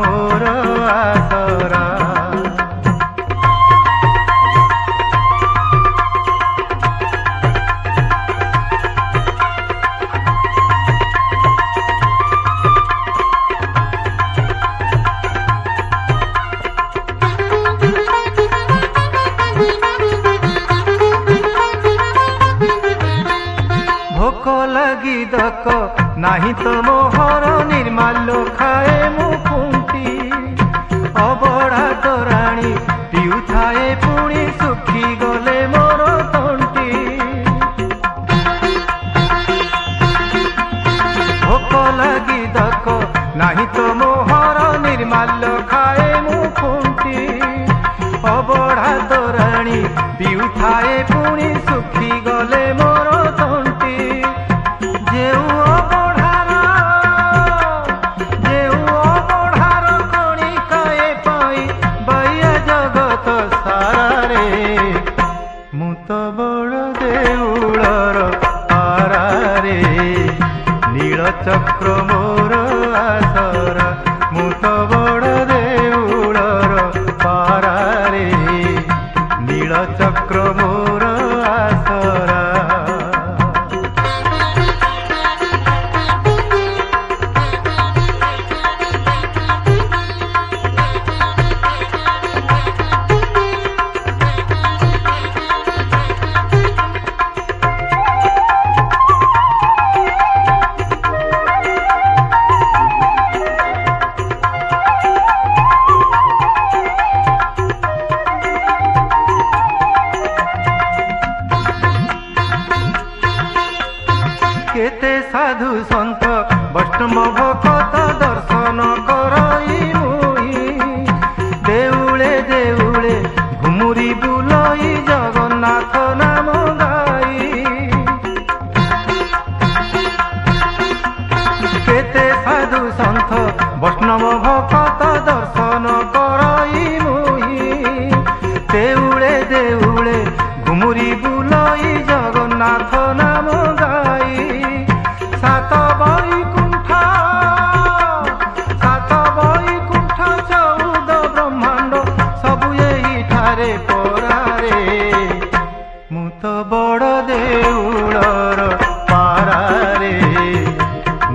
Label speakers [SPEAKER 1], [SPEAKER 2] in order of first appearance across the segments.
[SPEAKER 1] मोर आसरा। भोक लगी दक नाही तो मोहर निर्माल्य खाए मुकुंती अबड़ा तोराणी पिउथाए पुणी सुखी गले मोर तंटी। भोक लगी दक नाही तो मोहर निर्माल्य खाए मुकुंती अबड़ा तोराणी पिउथाए पुणी सुखी गले मोर तंटी। जेउ अबढ़ार कणिकाए पाई बैया जगत सारा रे मु तो बड़ देउलर पारा रे नीलचक्र मोर आसरा। मु तो बड़ देउलर पारा रे नीलचक्र मोर आसरा। केते साधु सन्त वैष्णव भक्त दर्शन करई मुई देउले देउले घुमुरी बुलई जगन्नाथ नाम गाई। केते साधु सन्त वैष्णव भक्त दर्शन करई मुई देउले देउले घुमुरी बुलई जगन्नाथ नाम गाई। सात वैकुंठ 14 ब्रह्मांड सबु एही ठारे परारे मु तो बड़ देउलर पारा रे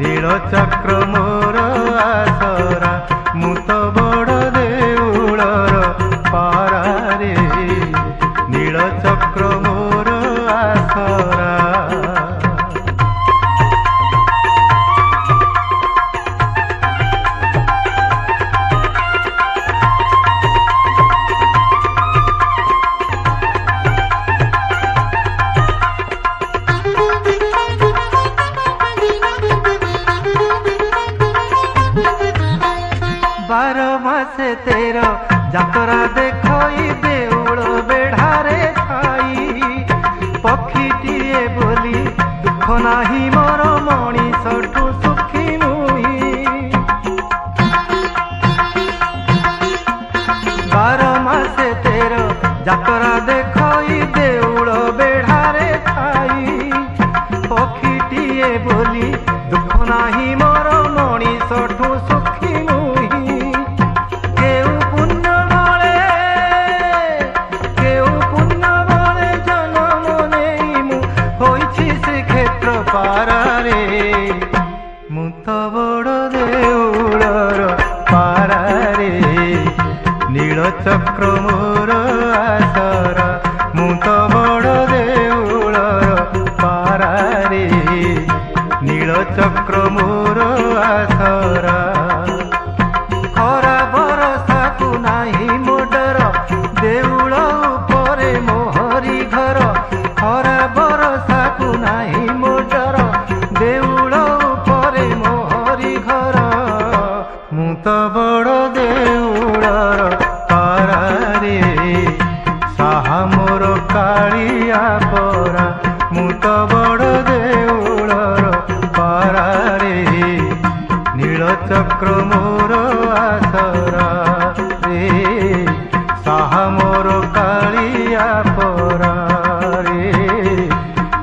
[SPEAKER 1] नीलचक्र मोर आसरा। मु तो बड़ देउलर पारा रे नीलचक्र मोर आसरा। बार मासे 13 जातरा देखई देउल बेढ़ारे थाई पक्षीटीए बोली दुख नाही मोर मणिषठु सुखी नुई। 12 मासे 13 जातरा देखई देउल बेढ़ारे थाई पक्षीटीए बोली दुख नाही मोर मणिषठु सुखी नुई। केउ पुण्य बले जन्म नेई मु होइछि श्रीक्षेत्र पारा रे मु तो बड़ देउलर पारा रे नीलचक्र मोर आसरा। मु तो बड़ देउलर पारा रे नीलचक्र मोर आसरा। खरा बरसा को नाही मोडर देउल उपरे मोहरी घर खरा बरसा को नाही मोडर देउल उपरे मोहरी घर मु तो बड़ देउलर पारा रे साहा मोर कालिया परा। मु तो बड़ देउलर पारा रे नीलचक्र मोर आसरा रे साहा मोर कालिया परा रे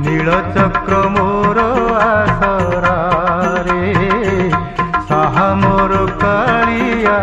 [SPEAKER 1] नीलचक्र मोर आसरा रे साहा मोर कालिया